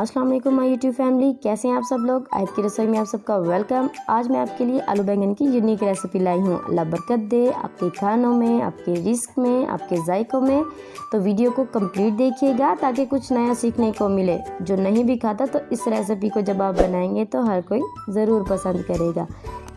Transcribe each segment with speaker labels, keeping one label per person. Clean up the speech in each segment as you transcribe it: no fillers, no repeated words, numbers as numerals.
Speaker 1: अस्सलाम वालेकुम my YouTube family, कैसे हैं आप सब लोग। आज की रसोई में आप सबका वेलकम। आज मैं आपके लिए आलू बैंगन की यूनिक रेसिपी लाई हूँ। अल्लाह बरकत दे आपके खानों में, आपके रिस्क में, आपके जायकों में। तो वीडियो को कंप्लीट देखिएगा ताकि कुछ नया सीखने को मिले। जो नहीं भी खाता तो इस रेसिपी को जब आप बनाएंगे तो हर कोई ज़रूर पसंद करेगा।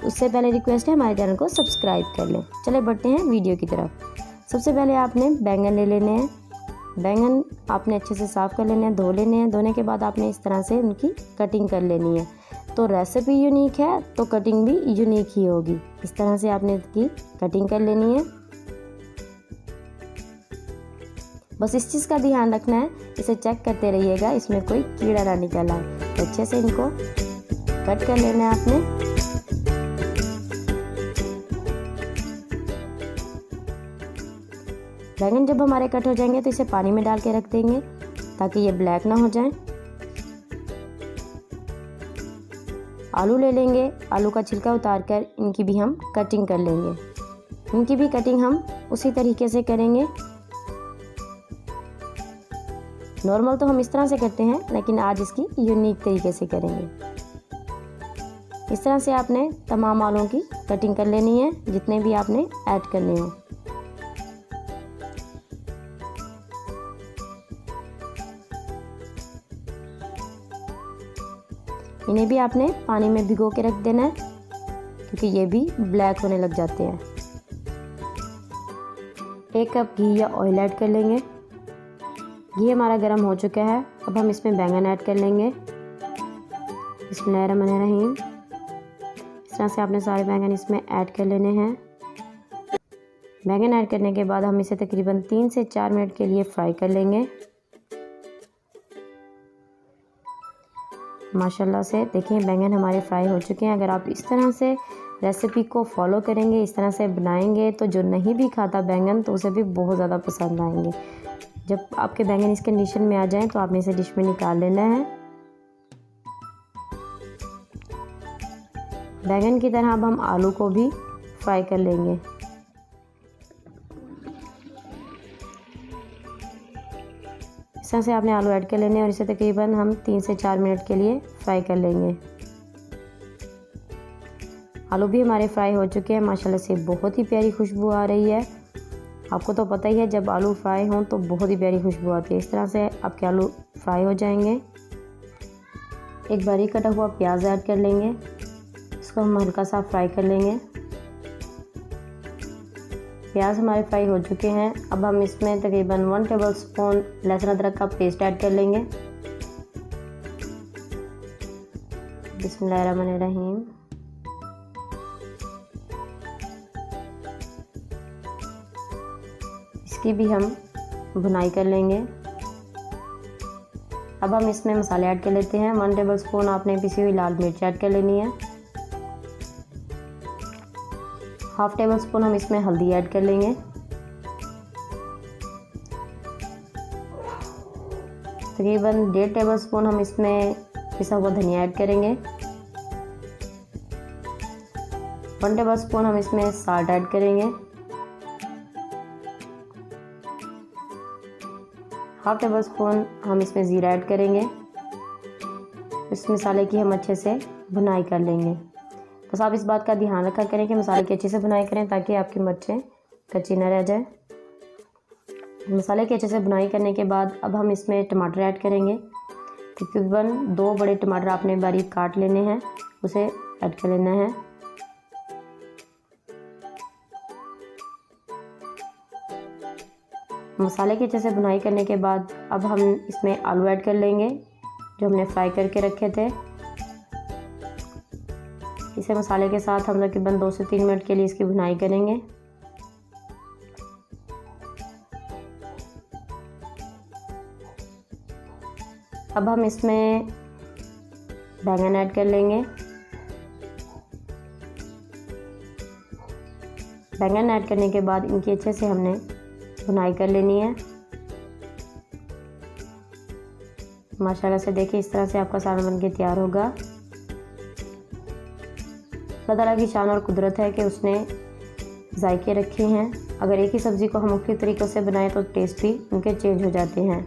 Speaker 1: उससे पहले रिक्वेस्ट है हमारे चैनल को सब्सक्राइब कर लें। चले बढ़ते हैं वीडियो की तरफ। सबसे पहले आपने बैंगन ले लेने हैं। बैंगन आपने अच्छे से साफ़ कर लेने हैं, धो लेने हैं। धोने के बाद आपने इस तरह से उनकी कटिंग कर लेनी है। तो रेसिपी यूनिक है तो कटिंग भी यूनिक ही होगी। इस तरह से आपने इसकी कटिंग कर लेनी है। बस इस चीज़ का ध्यान रखना है, इसे चेक करते रहिएगा इसमें कोई कीड़ा ना निकल आए। तो अच्छे से इनको कट कर लेना है आपने। बैंगन जब हमारे कट हो जाएंगे तो इसे पानी में डाल के रख देंगे ताकि ये ब्लैक ना हो जाए। आलू ले लेंगे, आलू का छिलका उतार कर इनकी भी हम कटिंग कर लेंगे। इनकी भी कटिंग हम उसी तरीके से करेंगे। नॉर्मल तो हम इस तरह से करते हैं, लेकिन आज इसकी यूनिक तरीके से करेंगे। इस तरह से आपने तमाम आलूओं की कटिंग कर लेनी है, जितने भी आपने ऐड करने हो। इन्हें भी आपने पानी में भिगो के रख देना है, क्योंकि ये भी ब्लैक होने लग जाते हैं। 1 कप घी या ऑयल ऐड कर लेंगे। घी हमारा गर्म हो चुका है। अब हम इसमें बैंगन ऐड कर लेंगे। बिस्मिल्लाहिर्रहमानिर्रहीम। इस तरह से आपने सारे बैंगन इसमें ऐड कर लेने हैं। बैंगन ऐड करने के बाद हम इसे तकरीबन 3 से 4 मिनट के लिए फ्राई कर लेंगे। माशाल्लाह से देखिए बैंगन हमारे फ्राई हो चुके हैं। अगर आप इस तरह से रेसिपी को फॉलो करेंगे, इस तरह से बनाएंगे, तो जो नहीं भी खाता बैंगन तो उसे भी बहुत ज़्यादा पसंद आएंगे। जब आपके बैंगन इस कंडीशन में आ जाएं तो आपने इसे डिश में निकाल लेना है। बैंगन की तरह अब हम आलू को भी फ्राई कर लेंगे। इस तरह से आपने आलू ऐड कर लेने और इसे तकरीबन हम 3 से 4 मिनट के लिए फ्राई कर लेंगे। आलू भी हमारे फ्राई हो चुके हैं। माशाल्लाह से बहुत ही प्यारी खुशबू आ रही है। आपको तो पता ही है जब आलू फ्राई हों तो बहुत ही प्यारी खुशबू आती है। इस तरह से आपके आलू फ्राई हो जाएंगे। एक बारीक कटा हुआ प्याज ऐड कर लेंगे। इसको हम हल्का सा फ्राई कर लेंगे। प्याज हमारे फ्राई हो चुके हैं। अब हम इसमें तकरीबन 1 टेबलस्पून लहसुन अदरक का पेस्ट ऐड कर लेंगे। बिस्मिल्लाहिर्रहमानिर्रहीम। इसकी भी हम भुनाई कर लेंगे। अब हम इसमें मसाले ऐड कर लेते हैं। 1 टेबलस्पून आपने पिसी हुई लाल मिर्च ऐड कर लेनी है। 1/2 टेबलस्पून हम इसमें हल्दी ऐड कर लेंगे। तकरीबन 1.5 टेबलस्पून हम इसमें पिसा हुआ धनिया ऐड करेंगे। 1 टेबलस्पून हम इसमें साल्ट ऐड करेंगे। 1/2 टेबलस्पून हम इसमें ज़ीरा ऐड करेंगे। इस मसाले की हम अच्छे से भुनाई कर लेंगे। बस आप इस बात का ध्यान रखा करें कि मसाले की अच्छे से भुनाई करें ताकि आपकी मिर्चें कच्ची न रह जाए। मसाले की अच्छे से भुनाई करने के बाद अब हम इसमें टमाटर ऐड करेंगे। तकरीबन 2 बड़े टमाटर आपने बारीक काट लेने हैं, उसे ऐड कर लेना है। मसाले की अच्छे से भुनाई करने के बाद अब हम इसमें आलू ऐड कर लेंगे जो हमने फ्राई करके रखे थे। इसे मसाले के साथ हम तकरीबन 2 से 3 मिनट के लिए इसकी भुनाई करेंगे। अब हम इसमें बैंगन ऐड कर लेंगे। बैंगन ऐड करने के बाद इनकी अच्छे से हमने भुनाई कर लेनी है। माशाल्लाह से देखिए इस तरह से आपका सालन बन के तैयार होगा। अल्लाह ताला की शान और कुदरत है कि उसने जायके रखे हैं। अगर एक ही सब्ज़ी को हम मुख्तलिफ तरीक़ों से बनाएं तो टेस्ट भी उनके चेंज हो जाते हैं।